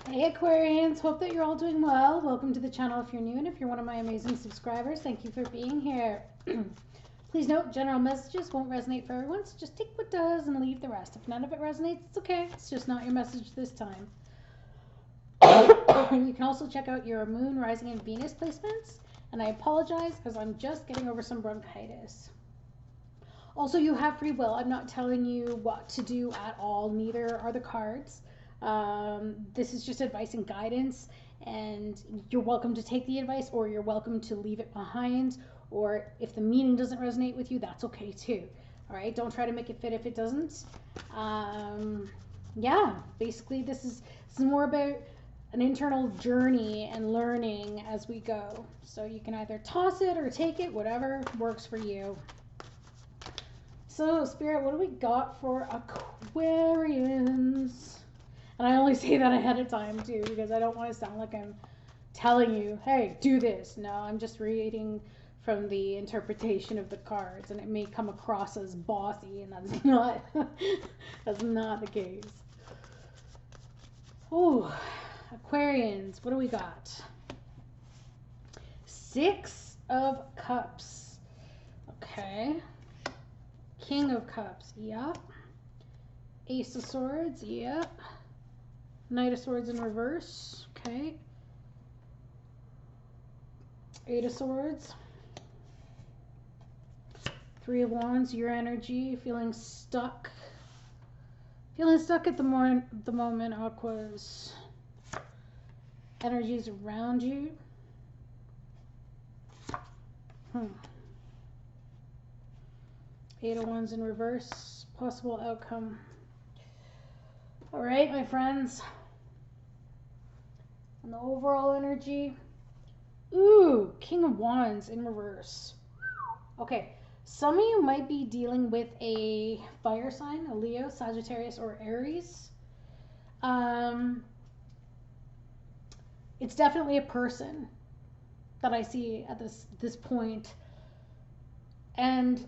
Hey Aquarians, hope that you're all doing well. Welcome to the channel if you're new, and if you're one of my amazing subscribers, thank you for being here. Please note, general messages won't resonate for everyone, so just take what does and leave the rest. If none of it resonates, it's okay. It's just not your message this time. You can also check out your Moon, Rising, and Venus placements, and I apologize because I'm just getting over some bronchitis. Also, you have free will. I'm not telling you what to do at all, neither are the cards. This is just advice and guidance, and you're welcome to take the advice or you're welcome to leave it behind. Or if the meaning doesn't resonate with you, that's okay too. All right, don't try to make it fit if it doesn't. Yeah, basically, this is more about an internal journey and learning as we go. So you can either toss it or take it, whatever works for you. So, Spirit, what do we got for Aquarians? And I only say that ahead of time, too, because I don't want to sound like I'm telling you, hey, do this. No, I'm just reading from the interpretation of the cards, and it may come across as bossy, and that's not, that's not the case. Oh, Aquarians, what do we got? 6 of Cups. Okay. King of Cups, yep. Ace of Swords, yep. Knight of Swords in reverse, okay. 8 of Swords. 3 of Wands, your energy, feeling stuck. Feeling stuck at the moment, Aquas. Energies around you. Eight of Wands in reverse, possible outcome. All right, my friends. And the overall energy. Ooh, King of Wands in reverse. Okay, some of you might be dealing with a fire sign, a Leo, Sagittarius, or Aries. It's definitely a person that I see at this point. And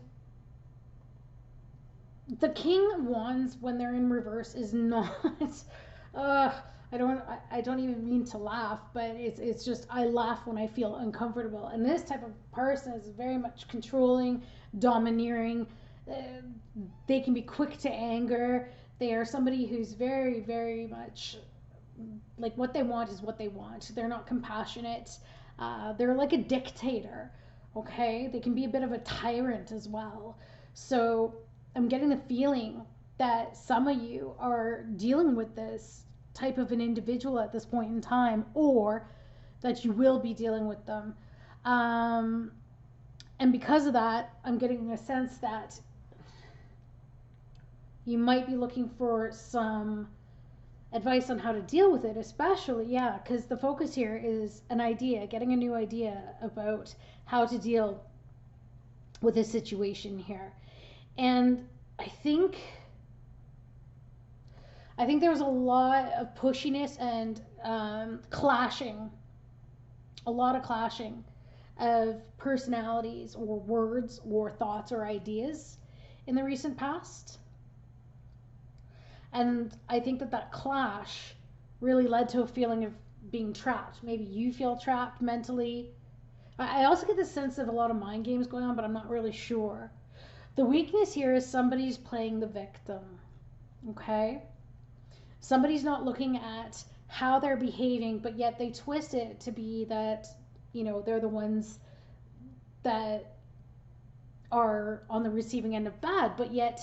the King of Wands, when they're in reverse, is not. I don't even mean to laugh, but it's just I laugh when I feel uncomfortable. And this type of person is very much controlling, domineering. They can be quick to anger. They are somebody who's very, very much like what they want is what they want. They're not compassionate. They're like a dictator. Okay, they can be a bit of a tyrant as well. So I'm getting the feeling that some of you are dealing with this type of an individual at this point in time, or that you will be dealing with them. And because of that, I'm getting a sense that you might be looking for some advice on how to deal with it, especially, yeah, because the focus here is an idea, getting a new idea about how to deal with this situation here. And I think there was a lot of pushiness and clashing, a lot of clashing of personalities or words or thoughts or ideas in the recent past. And I think that clash really led to a feeling of being trapped. Maybe you feel trapped mentally. I also get this sense of a lot of mind games going on, but I'm not really sure. The weakness here is somebody's playing the victim. Okay? Somebody's not looking at how they're behaving, but yet they twist it to be that, they're the ones that are on the receiving end of bad, but yet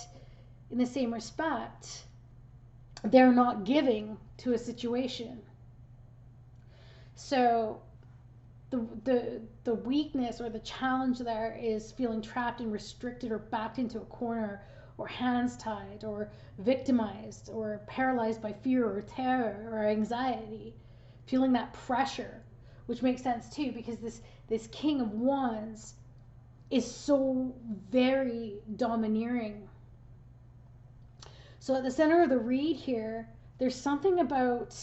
in the same respect, they're not giving to a situation. So the weakness or the challenge there is feeling trapped and restricted or backed into a corner, or hands tied, or victimized, or paralyzed by fear or terror or anxiety, feeling that pressure, which makes sense too, because this King of Wands is so very domineering. So at the center of the read here, there's something about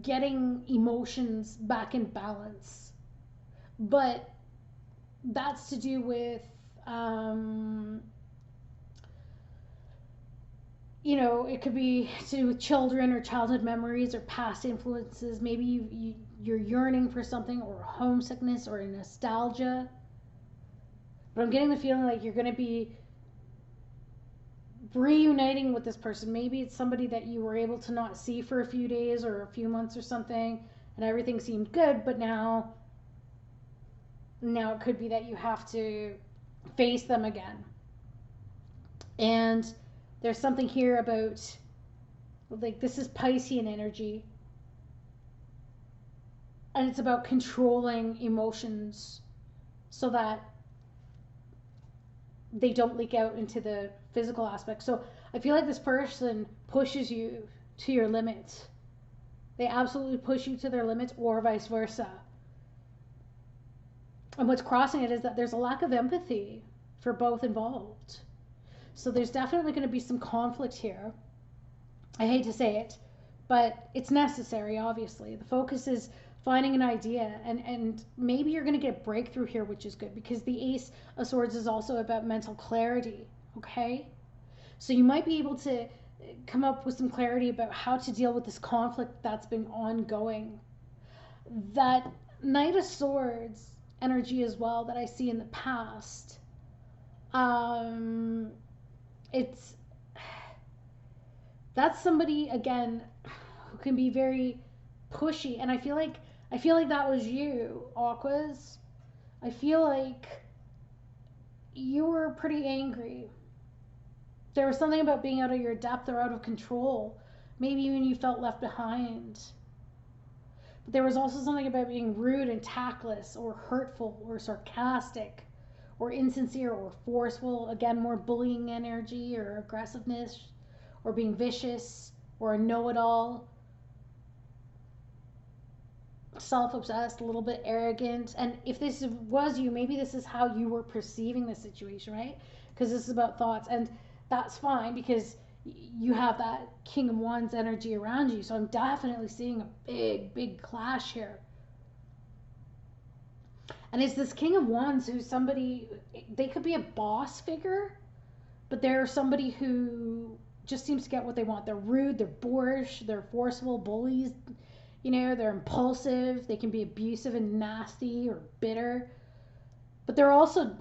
getting emotions back in balance, but that's to do with it could be to do with children or childhood memories or past influences. Maybe you're yearning for something, or homesickness or nostalgia. But I'm getting the feeling like you're going to be reuniting with this person. Maybe it's somebody that you were able to not see for a few days or a few months or something, and everything seemed good, but now it could be that you have to face them again. And there's something here about, like, this is Piscean energy, and it's about controlling emotions so that they don't leak out into the physical aspect. So I feel like this person pushes you to your limits. They absolutely push you to their limits, or vice versa. And what's crossing it is that there's a lack of empathy for both involved. So there's definitely going to be some conflict here. I hate to say it, but it's necessary, obviously. The focus is finding an idea, and maybe you're going to get breakthrough here, which is good, because the Ace of Swords is also about mental clarity, okay? So you might be able to come up with some clarity about how to deal with this conflict that's been ongoing. That Knight of Swords energy as well that I see in the past, that's somebody, again, who can be very pushy, and I feel like that was you, Aquas. I feel like you were pretty angry. There was something about being out of your depth or out of control. Maybe even you felt left behind. But there was also something about being rude and tactless, or hurtful, or sarcastic, or insincere, or forceful. Again, more bullying energy, or aggressiveness, or being vicious, or a know-it-all. Self-obsessed, a little bit arrogant. And if this was you, maybe this is how you were perceiving the situation, right? Because this is about thoughts, and that's fine because you have that King of Wands energy around you. So I'm definitely seeing a big clash here. And it's this King of Wands who's somebody, they could be a boss figure, but they're somebody who just seems to get what they want. They're rude, they're boorish, they're forceful, bullies, they're impulsive, they can be abusive and nasty or bitter. But they're also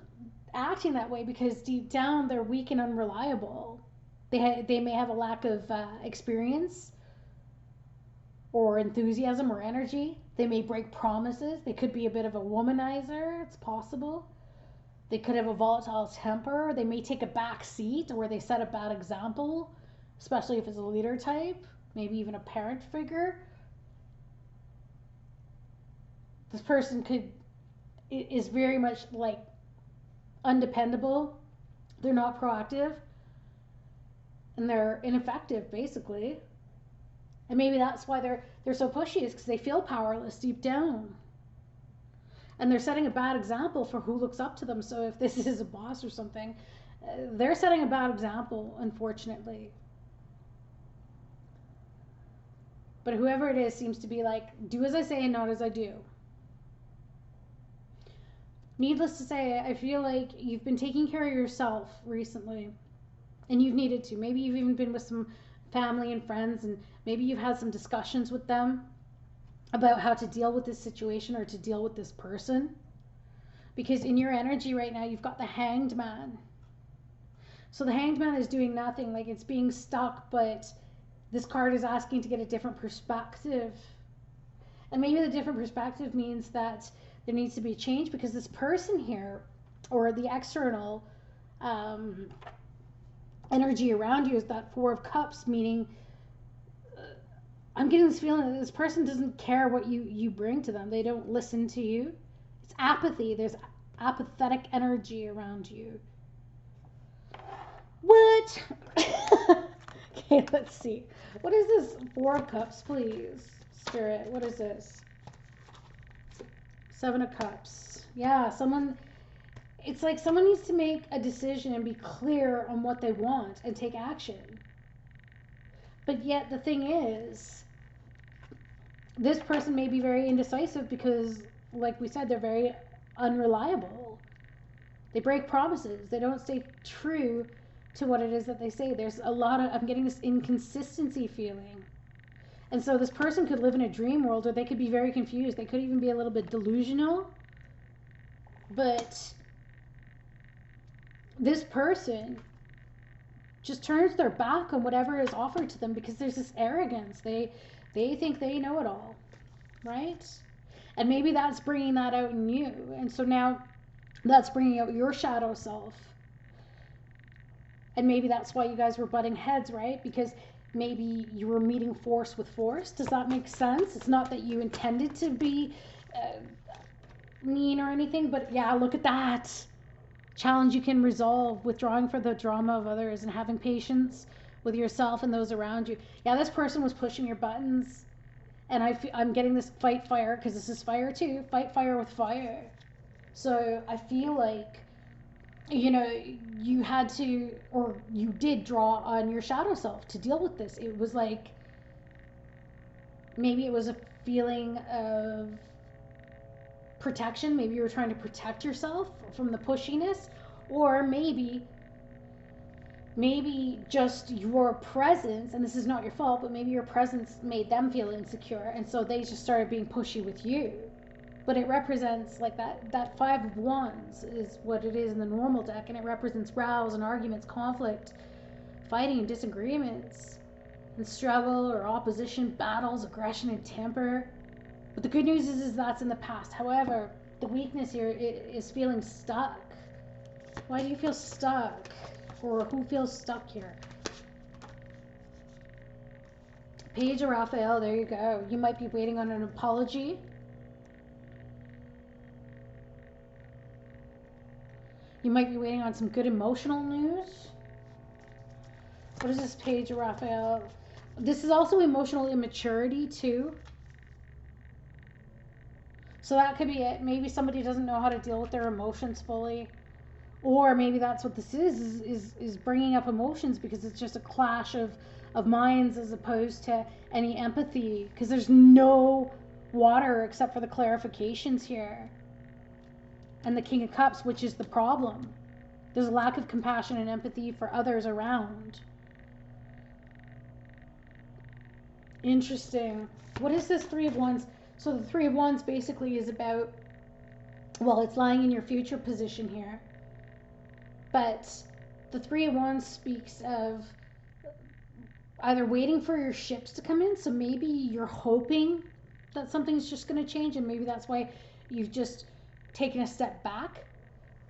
acting that way because deep down they're weak and unreliable. They may have a lack of experience or enthusiasm or energy. They may break promises. They could be a bit of a womanizer. It's possible. They could have a volatile temper. They may take a back seat, or they set a bad example, especially if it's a leader type, maybe even a parent figure. This person is very much like undependable. They're not proactive, and they're ineffective, basically. And maybe that's why they're so pushy, is because they feel powerless deep down. And they're setting a bad example for who looks up to them. So if this is a boss or something, they're setting a bad example, unfortunately. But whoever it is seems to be like, do as I say and not as I do. Needless to say, I feel like you've been taking care of yourself recently, and you've needed to. Maybe you've even been with some family and friends, and maybe you've had some discussions with them about how to deal with this situation or to deal with this person. Because in your energy right now, you've got the Hanged Man. So the Hanged Man is doing nothing, like it's being stuck, but this card is asking to get a different perspective. And maybe the different perspective means that there needs to be a change, because this person here, or the external energy around you, is that Four of Cups, meaning I'm getting this feeling that this person doesn't care what you bring to them. They don't listen to you. It's apathy. There's apathetic energy around you. What? Okay, let's see. What is this Four of Cups, please? Spirit, what is this? Seven of Cups. Yeah, it's like someone needs to make a decision and be clear on what they want and take action. But yet the thing is, this person may be very indecisive because, like we said, they're very unreliable. They break promises. They don't stay true to what it is that they say. There's a lot of, I'm getting this inconsistency feeling. And so this person could live in a dream world, or they could be very confused. They could even be a little bit delusional. But this person just turns their back on whatever is offered to them because there's this arrogance. They think they know it all, right? And maybe that's bringing that out in you. And so now that's bringing out your shadow self. And maybe that's why you guys were butting heads, right? Because maybe you were meeting force with force. Does that make sense? It's not that you intended to be mean or anything, but yeah, look at that. Challenge you can resolve, withdrawing from the drama of others and having patience with yourself and those around you. Yeah, this person was pushing your buttons. And I'm getting this fight fire, because this is fire too. Fight fire with fire. So I feel like, you know, you had to, or you did draw on your shadow self to deal with this. It was like, maybe it was a feeling of protection. Maybe you were trying to protect yourself from the pushiness, or maybe just your presence, and this is not your fault, but maybe your presence made them feel insecure, and so they just started being pushy with you. But it represents like that 5 of Wands is what it is in the normal deck, and it represents rows and arguments, conflict, fighting and disagreements, and struggle or opposition, battles, aggression and temper. But the good news is that's in the past. However, the weakness here is feeling stuck. Why do you feel stuck? Or who feels stuck here? Page of Raphael, there you go. You might be waiting on an apology. You might be waiting on some good emotional news. What is this Page of Raphael? This is also emotional immaturity too. So that could be it. Maybe somebody doesn't know how to deal with their emotions fully. Or maybe that's what this is bringing up emotions because it's just a clash of minds as opposed to any empathy, because there's no water except for the clarifications here. And the King of Cups, which is the problem. There's a lack of compassion and empathy for others around. Interesting. What is this 3 of Wands? So the 3 of Wands basically is about, well, it's lying in your future position here. But the 3 of Wands speaks of either waiting for your ships to come in. So maybe you're hoping that something's just going to change, and maybe that's why you've just taken a step back.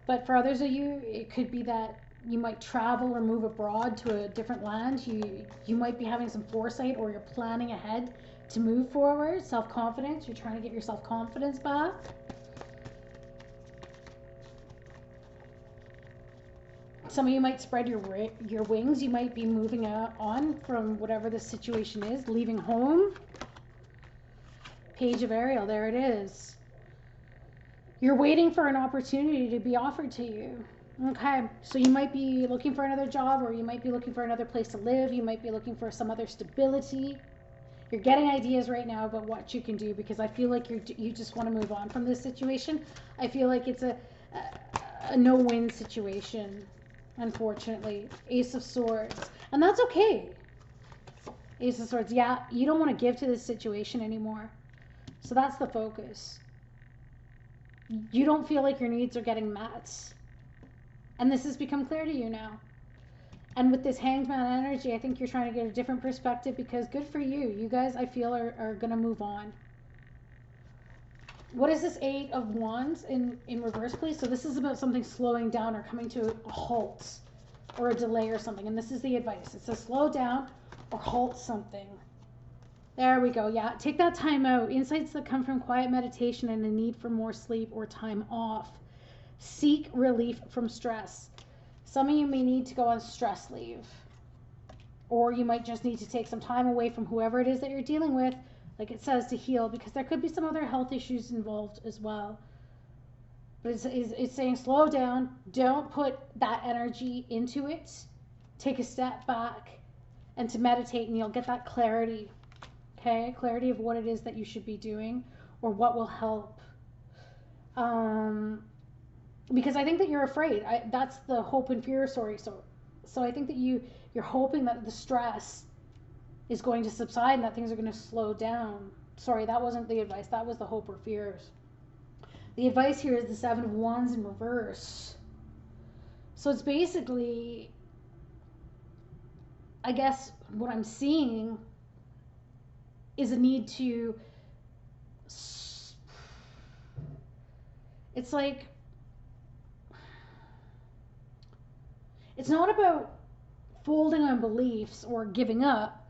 But for others of you, it could be that you might travel or move abroad to a different land. You might be having some foresight, or you're planning ahead to move forward. Self-confidence. You're trying to get your self-confidence back. Some of you might spread your wings. You might be moving on from whatever the situation is, leaving home. Page of Ariel, there it is. You're waiting for an opportunity to be offered to you. Okay, so you might be looking for another job, or you might be looking for another place to live. You might be looking for some other stability. You're getting ideas right now about what you can do, because I feel like you just want to move on from this situation. I feel like it's a no-win situation. Unfortunately, Ace of Swords, and that's okay. Ace of Swords, yeah, you don't want to give to this situation anymore. So that's the focus. You don't feel like your needs are getting met. And this has become clear to you now. And with this Hanged Man energy, I think you're trying to get a different perspective, because good for you. You guys, I feel, are going to move on. What is this 8 of Wands in reverse, please? So this is about something slowing down or coming to a halt or a delay or something. And this is the advice. It says slow down or halt something. There we go. Yeah, take that time out. Insights that come from quiet meditation and a need for more sleep or time off. Seek relief from stress. Some of you may need to go on stress leave. Or you might just need to take some time away from whoever it is that you're dealing with, like it says, to heal, because there could be some other health issues involved as well. But it's saying slow down. Don't put that energy into it. Take a step back and to meditate, and you'll get that clarity. Okay? Clarity of what it is that you should be doing or what will help. Because I think that you're afraid. That's the hope and fear story. So So I think that you're hoping that the stress is going to subside and that things are going to slow down. Sorry, that wasn't the advice. That was the hope or fears. The advice here is the Seven of Wands in reverse. So it's basically, I guess what I'm seeing is a need to, it's like, it's not about folding on beliefs or giving up,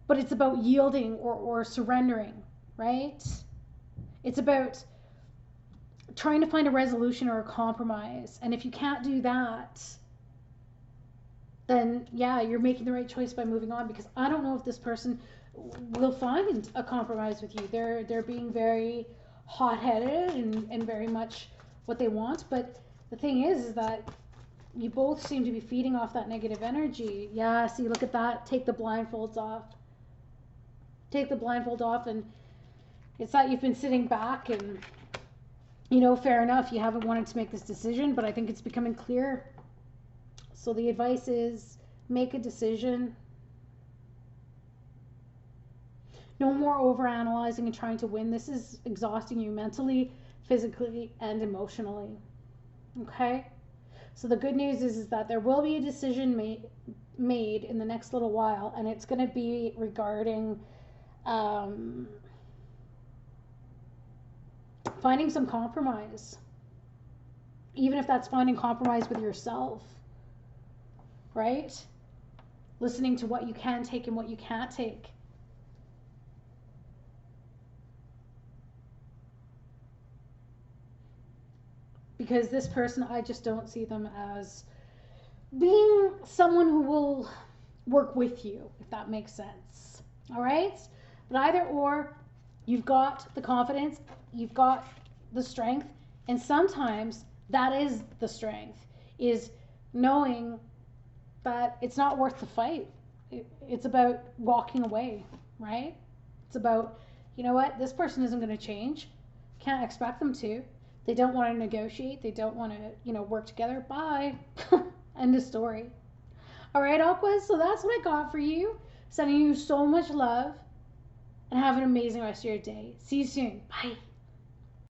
but it's about yielding or surrendering, right? It's about trying to find a resolution or a compromise. And if you can't do that, then yeah, you're making the right choice by moving on, because I don't know if this person will find a compromise with you. They're being very hot-headed and very much what they want, but the thing is that you both seem to be feeding off that negative energy. Yeah, see, look at that. Take the blindfolds off. Take the blindfold off, and it's that you've been sitting back and, you know, fair enough, you haven't wanted to make this decision, but I think it's becoming clear. So the advice is make a decision. No more overanalyzing and trying to win. This is exhausting you mentally, physically, and emotionally. Okay? So the good news is that there will be a decision made in the next little while, and it's going to be regarding finding some compromise. Even if that's finding compromise with yourself, right? Listening to what you can take and what you can't take. Because this person, I just don't see them as being someone who will work with you, if that makes sense. All right? But either or, you've got the confidence, you've got the strength, and sometimes that is the strength, is knowing that it's not worth the fight. It's about walking away, right? It's about, you know what, this person isn't going to change. Can't expect them to. They don't want to negotiate. They don't want to, you know, work together. Bye. End of story. All right, Aquas, so that's what I got for you. Sending you so much love, and have an amazing rest of your day. See you soon. Bye.